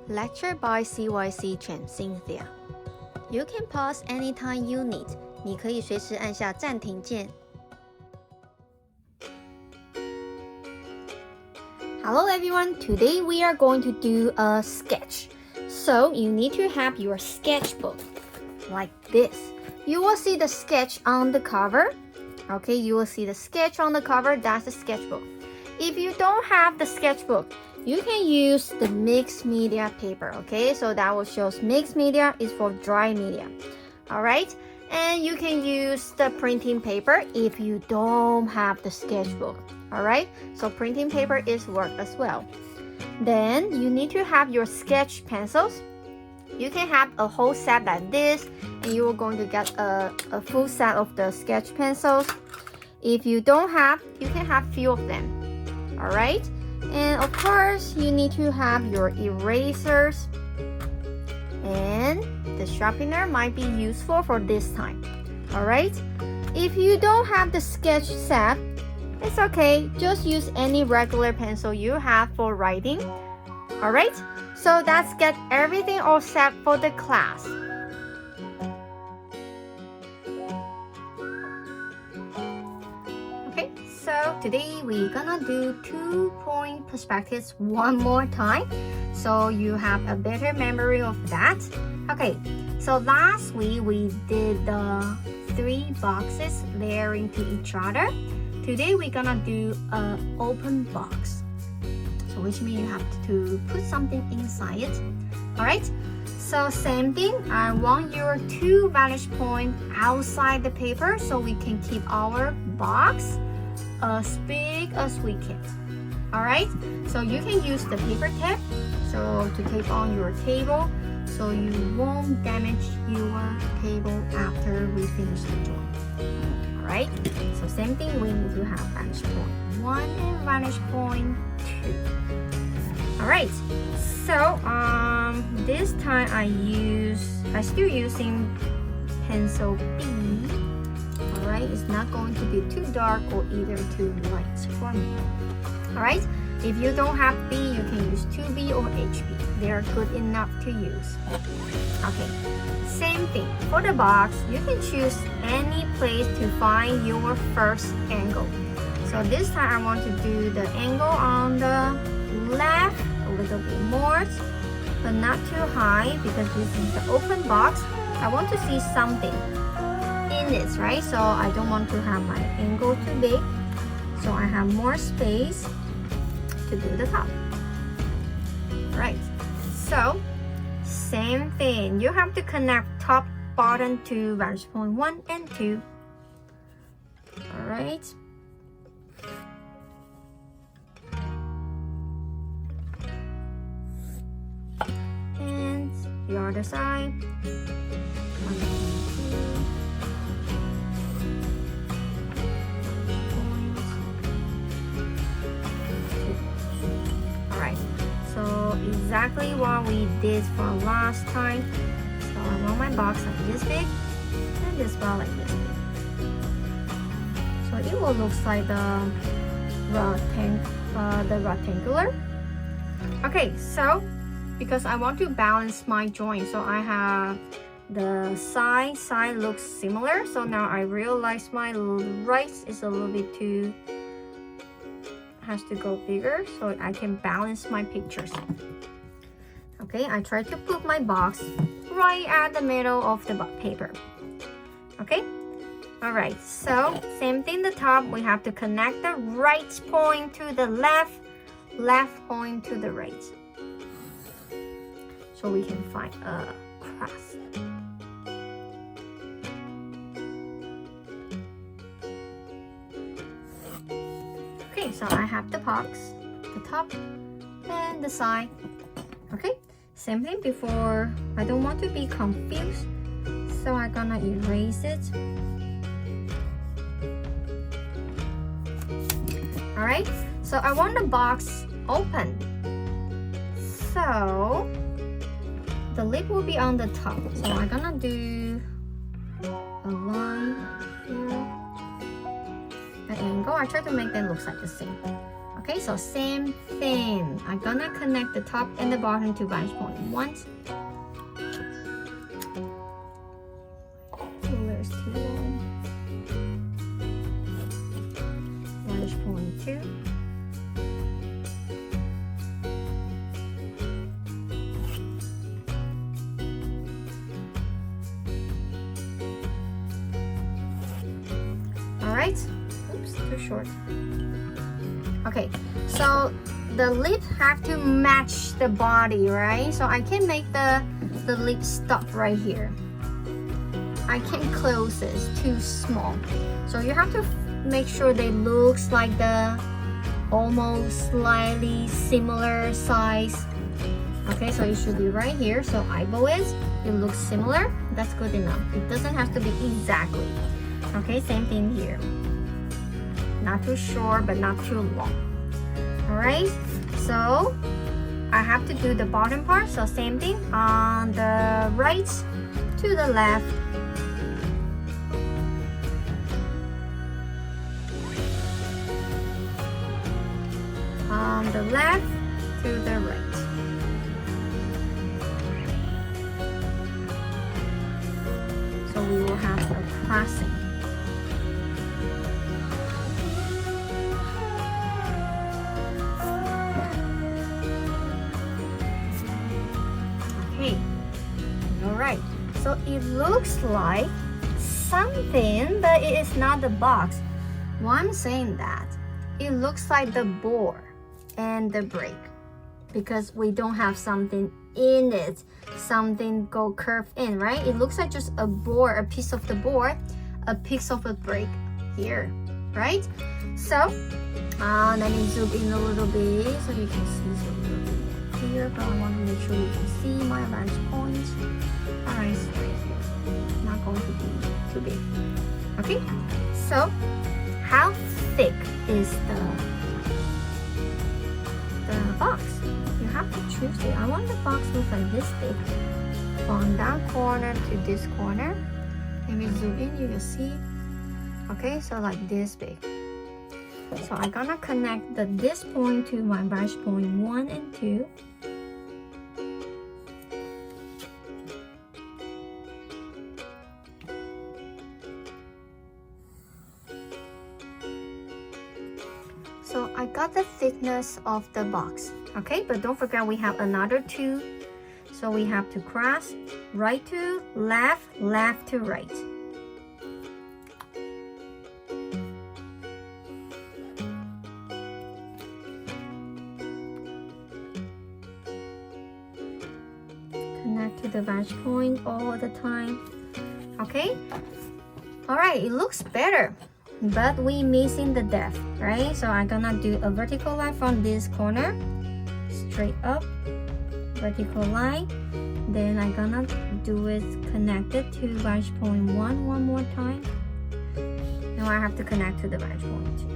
Lecture by CYC Chen Cynthia. You can pause anytime you need. 你可以随时按下暂停键。Hello everyone, today we are going to do a sketch. So you need to have your sketchbook like this. You will see the sketch on the cover. Okay, you will see the sketch on the cover, that's the sketchbook. If you don't have the sketchbook, you can use the mixed media paper, okay? So that will show mixed media is for dry media, all right? And you can use the printing paper if you don't have the sketchbook, all right? So printing paper is work as well. Then you need to have your sketch pencils. You can have a whole set like this, and you are going to get a full set of the sketch pencils. If you don't have, you can have few of them, all right? And of course, you need to have your erasers, and the sharpener might be useful for this time, all right? If you don't have the sketch set, it's okay, just use any regular pencil you have for writing, all right? So let's get everything all set for the class. Okay, so today we're gonna do 2-point perspectives one more time, so you have a better memory of that. Okay, so last week we did the 3 boxes layering to each other. Today we're gonna do an open box, so which means you have to put something inside it. All right, so same thing, I want your 2 vantage points outside the paper so we can keep our box as big as we can. All right, so you can use the paper tape so to tape on your table so you won't damage your table after we finish the drawing. All right, so same thing, we need to have vantage point 1 and vantage point 2. All right, so this time I still using pencil B. All right, it's not going to be too dark or either too light for me. All right, if you don't have B, you can use 2B or HB. They are good enough to use. Okay, same thing for the box. You can choose any place to find your first angle. So this time I want to do the angle on the left a little bit more, but not too high because this is the open box. I want to see something in it, right? So I don't want to have my angle too big, so I have more space to do the top. Right, so same thing, you have to connect top bottom to vantage point 1 and 2. All right, and the other side. 1 and 2. All right, so exactly what we did from last time. So I want my box like this big and this one like this big. So it will look like the rectangular. Okay, so because I want to balance my joint, so I have the side looks similar. So now I realize my right is a little bit too, has to go bigger so I can balance my pictures. Okay, I try to put my box right at the middle of the paper. Okay, all right, so same thing, the top we have to connect the right point to the left point to the right, so we can find a cross. Okay, so I have the box, the top and the side. Okay, same thing before, I don't want to be confused, so I'm gonna erase it. All right, so I want the box open, so the lip will be on the top, so I'm gonna do a line here, an angle. I try to make them look like the same. Okay, so same thing. I'm gonna connect the top and the bottom to vantage point once. There's too long. Vantage point 2. Alright, oops, too short. Okay, so the lip have to match the body, right? So I can make the lip stop right here. I can close it, it's too small. So you have to make sure they looks like the almost slightly similar size. Okay, so it should be right here. So eyeball is, it looks similar, that's good enough. It doesn't have to be exactly. Okay, same thing here. Not too short, but not too long. Alright, so I have to do the bottom part. So same thing on the right to the left. On the left to the right. So we will have a crossing. Okay, alright. So it looks like something, but it is not the box. Why I'm saying that? It looks like the bore and the brake because we don't have something in it, something go curved in, right? It looks like just a bore, a piece of the bore, a piece of a brake here, right? So let me zoom in a little bit so you can see a little bit here, but I want to make sure you can see my vantage point. Alright, it's right here, not going to be too big. Okay, so how thick is the box? You have to choose it. I want the box to look like this thick, from that corner to this corner. Let me zoom in, you can see. Okay, so like this big. So I'm gonna connect this point to my vantage point 1 and 2. So I got the thickness of the box, okay? But don't forget we have another 2. So we have to cross right to left, left to right. Connect to the vantage point all the time, okay? All right, it looks better. But we missing the depth, right? So I'm gonna do a vertical line from this corner, straight up, vertical line. Then I'm gonna do it connected to vantage point 1 one more time. Now I have to connect to the vantage point 2.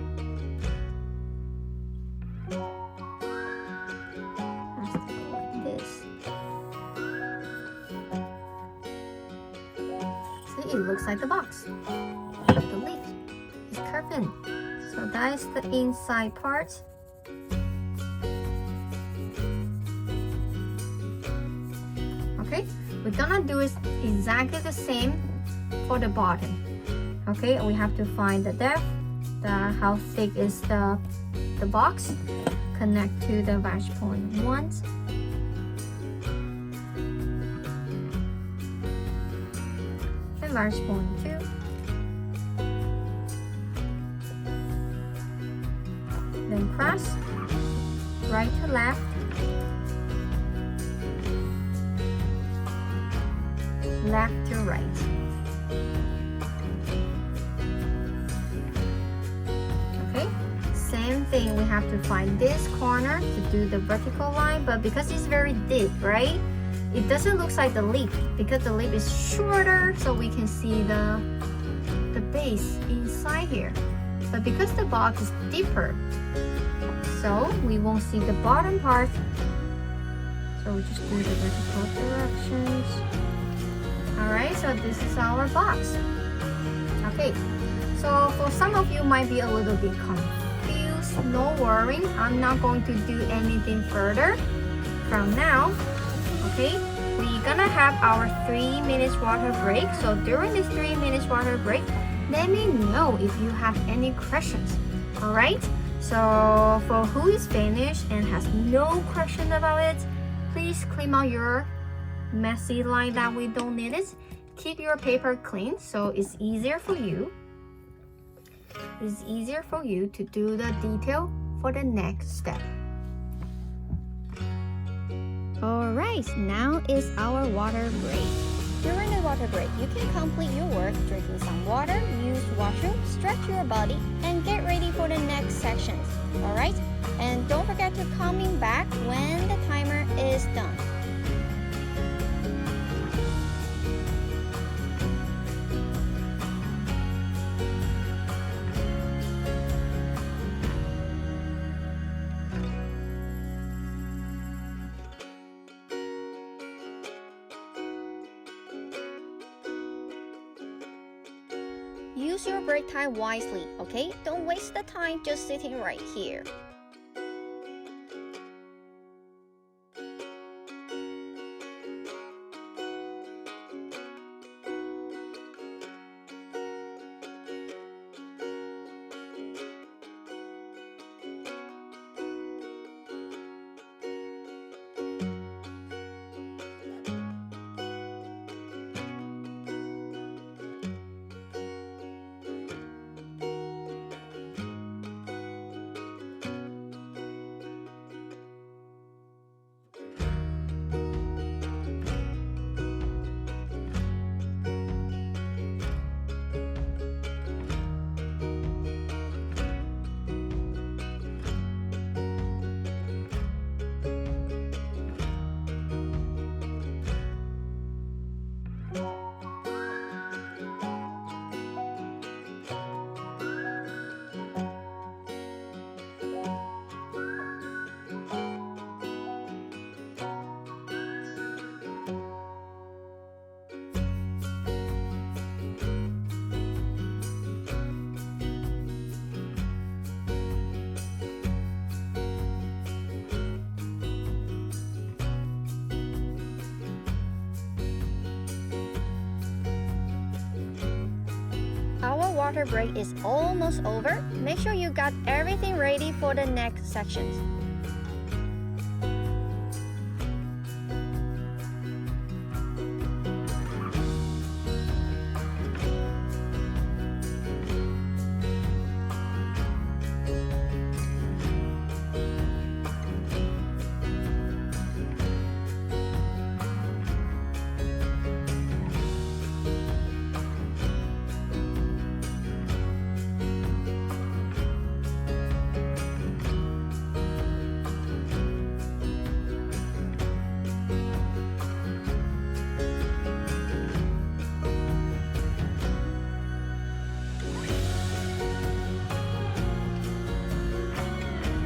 Has to go like this. See, it looks like the box, the lid. Curved in. So that is the inside part. Okay, we're gonna do it exactly the same for the bottom. Okay, we have to find the depth, how thick is the box, connect to the vantage point 1. And vantage point 2. Then cross, right to left, left to right. Okay, same thing, we have to find this corner to do the vertical line, but because it's very deep, right? It doesn't look like the lip because the lip is shorter, so we can see the base inside here. But because the box is deeper, so we won't see the bottom part. So we just do the vertical directions. Alright, so this is our box. Okay, so for some of you might be a little bit confused. there's no worrying. I'm not going to do anything further from now. Okay, we're gonna have our 3 minutes water break. So during this 3 minutes water break, let me know if you have any questions. All right, so for who is finished and has no question about it, please clean out your messy line that we don't need it. Keep your paper clean so it's easier for you. It's easier for you to do the detail for the next step. Alright, now is our water break. During the water break, you can complete your work drinking some water, use washroom, stretch your body, and get ready for the next sections. Alright? And don't forget to coming back when the timer is done. Use your break time wisely, okay? Don't waste the time just sitting right here. Our water break is almost over. Make sure you got everything ready for the next sections.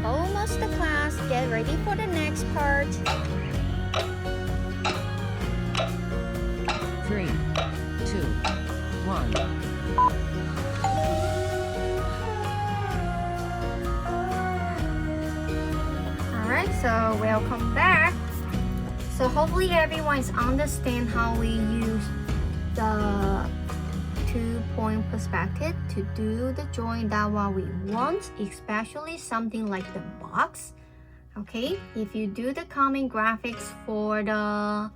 Almost the class. Get ready for the next part. 3, 2, 1. Alright, so welcome back. So hopefully everyone's understand how we use the 2-point perspective to do the drawing that what we want, especially something like the box. Okay, if you do the common graphics for the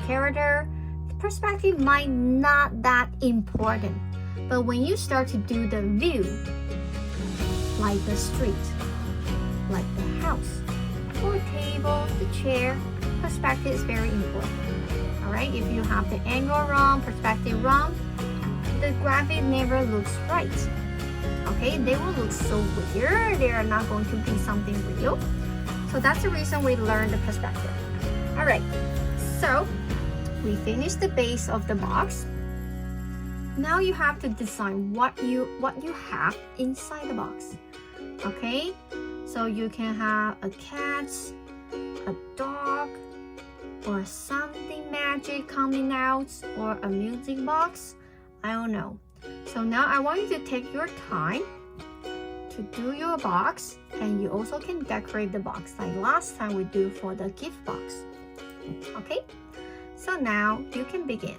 character, the perspective might not that important. But when you start to do the view, like the street, like the house, or table, the chair, perspective is very important. Alright, if you have the angle wrong, perspective wrong, the graphic never looks right. Okay, they will look so weird. They are not going to be something real. So that's the reason we learned the perspective. All right, so we finished the base of the box. Now you have to design what you have inside the box. Okay, so you can have a cat, a dog, or something magic coming out, or a music box. I don't know. So now I want you to take your time to do your box, and you also can decorate the box like last time we do for the gift box. Okay, so now you can begin.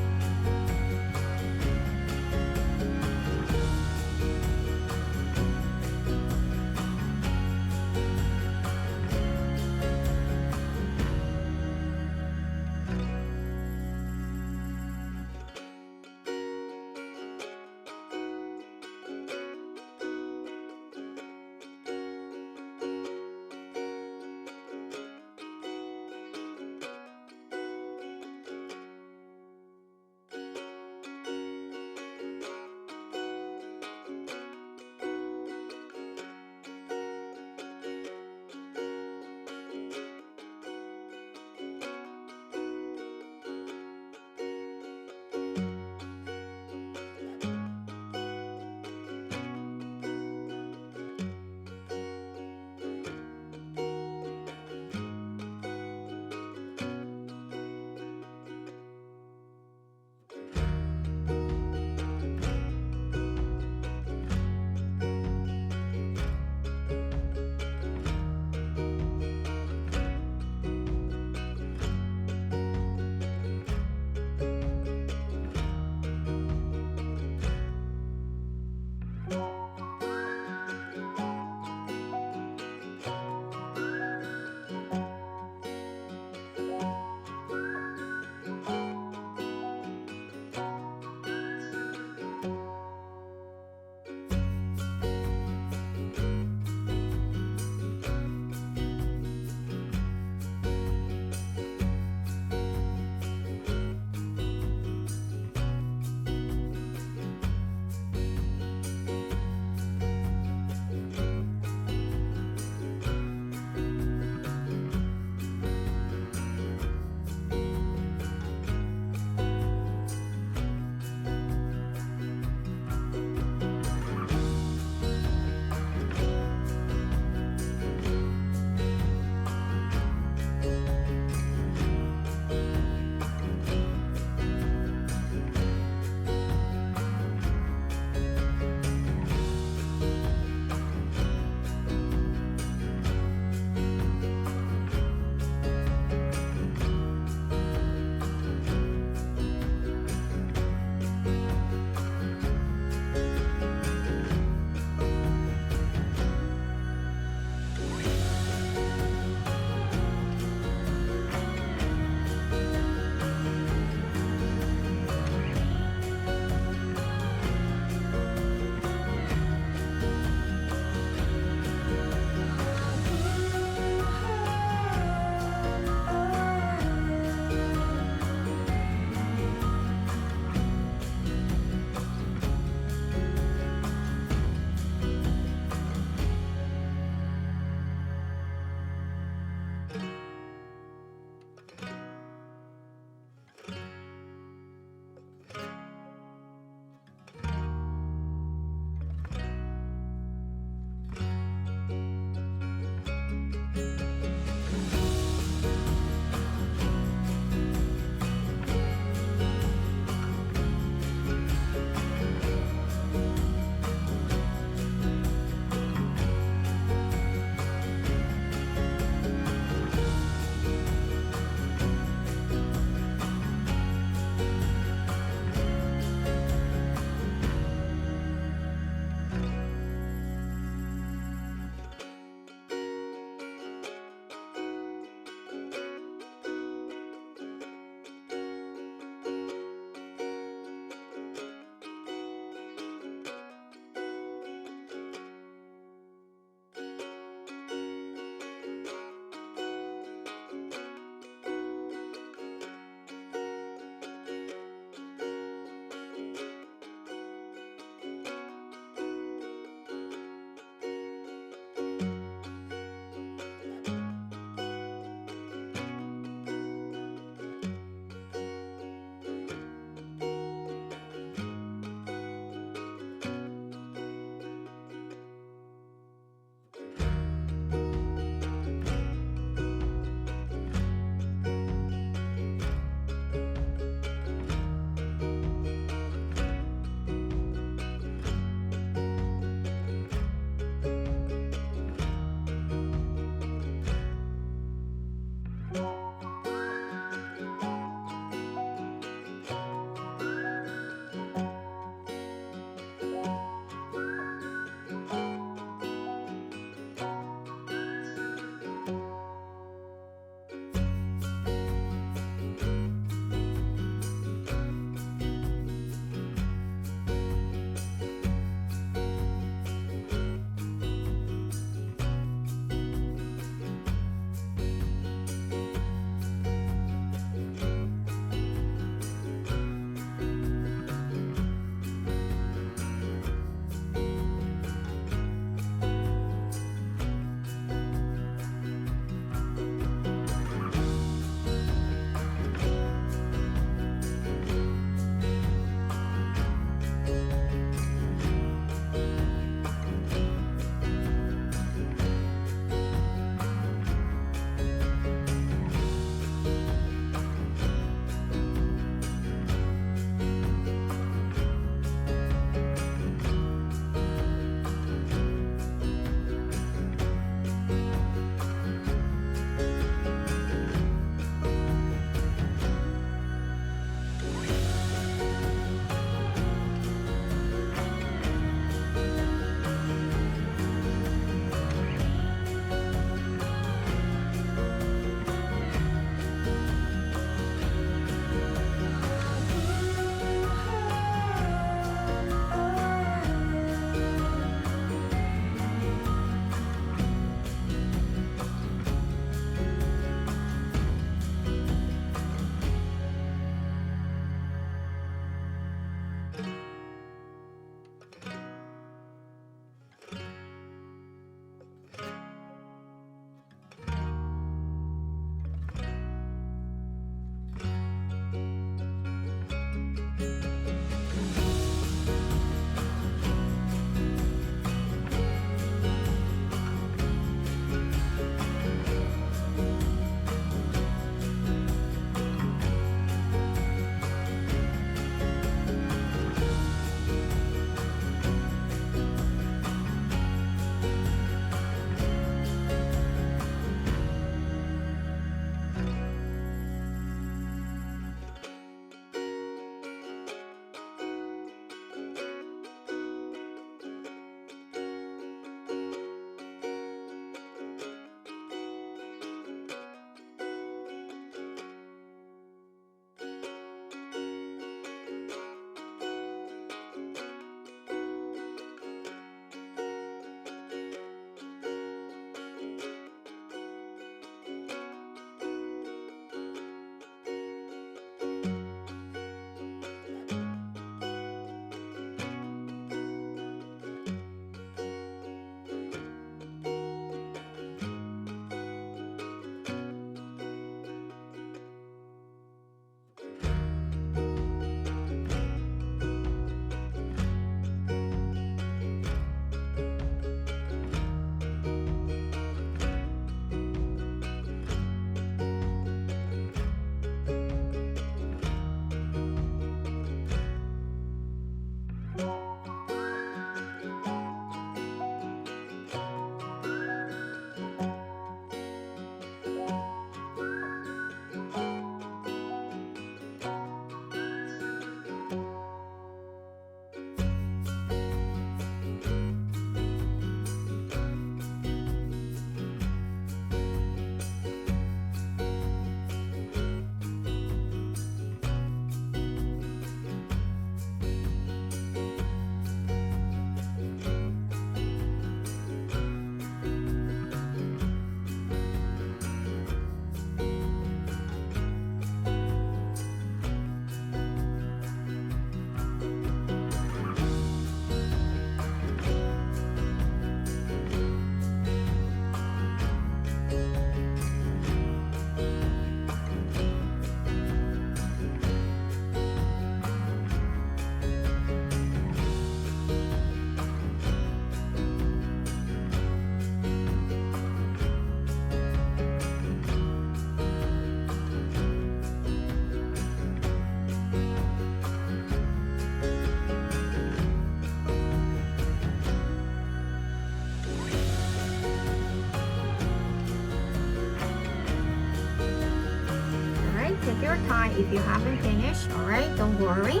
your time if you haven't finished, alright? Don't worry.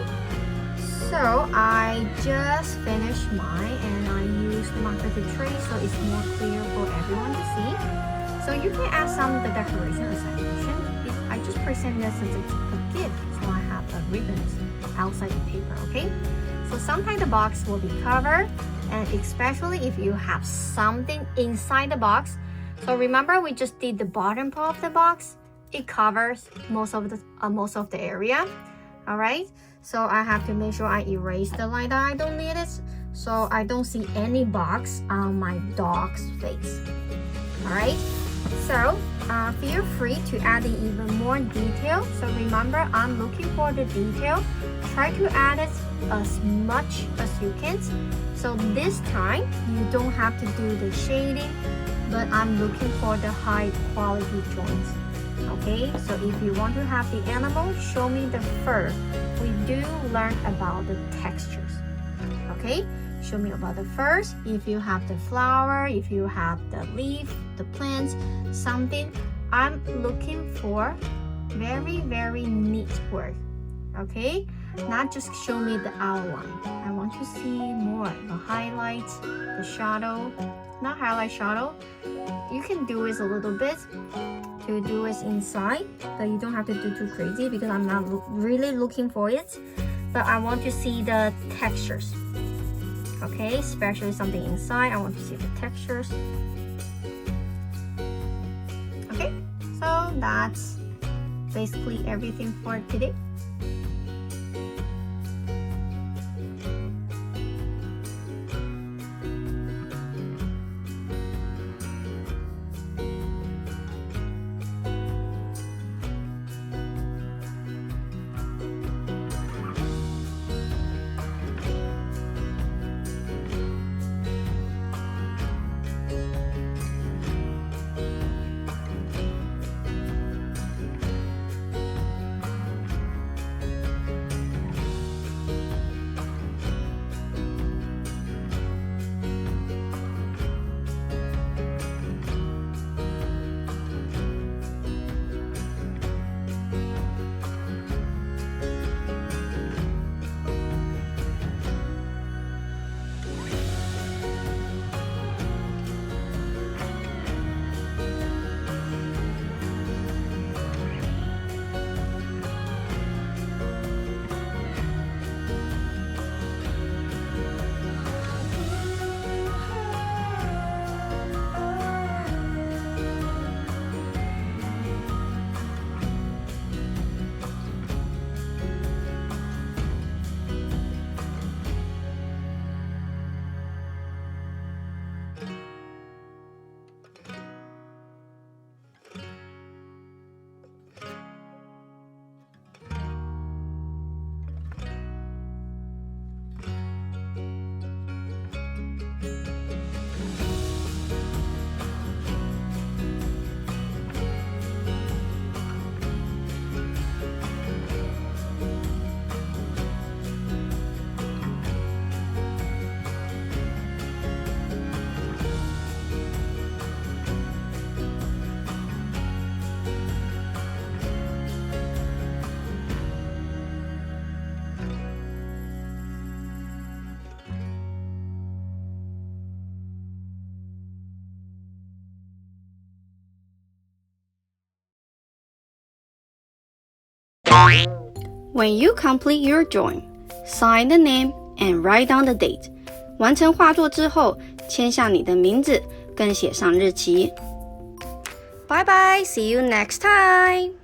So I just finished mine and I used marker to trace so it's more clear for everyone to see. So you can add some of the decoration as I mentioned. I just present this as a gift, so I have the ribbons outside the paper, okay? So sometimes the box will be covered, and especially if you have something inside the box. So remember we just did the bottom part of the box. It covers most of the area, all right? So I have to make sure I erase the line that I don't need it, so I don't see any box on my dog's face, all right? So feel free to add in even more detail. So remember, I'm looking for the detail. Try to add it as much as you can. So this time you don't have to do the shading, but I'm looking for the high quality joints. Okay, so if you want to have the animal, show me the fur. We do learn about the textures. Okay, show me about the furs. If you have the flower, if you have the leaf, the plants, something. I'm looking for very neat work. Okay, not just show me the outline. I want to see more the highlights, the shadow. Not highlight, shadow. You can do this a little bit to do it inside, but you don't have to do too crazy because I'm not really looking for it. But I want to see the textures. Okay, especially something inside, I want to see the textures. Okay, so that's basically everything for today. When you complete your drawing, sign the name and write down the date. 完成画作之后，签下你的名字，跟写上日期。Bye bye, see you next time.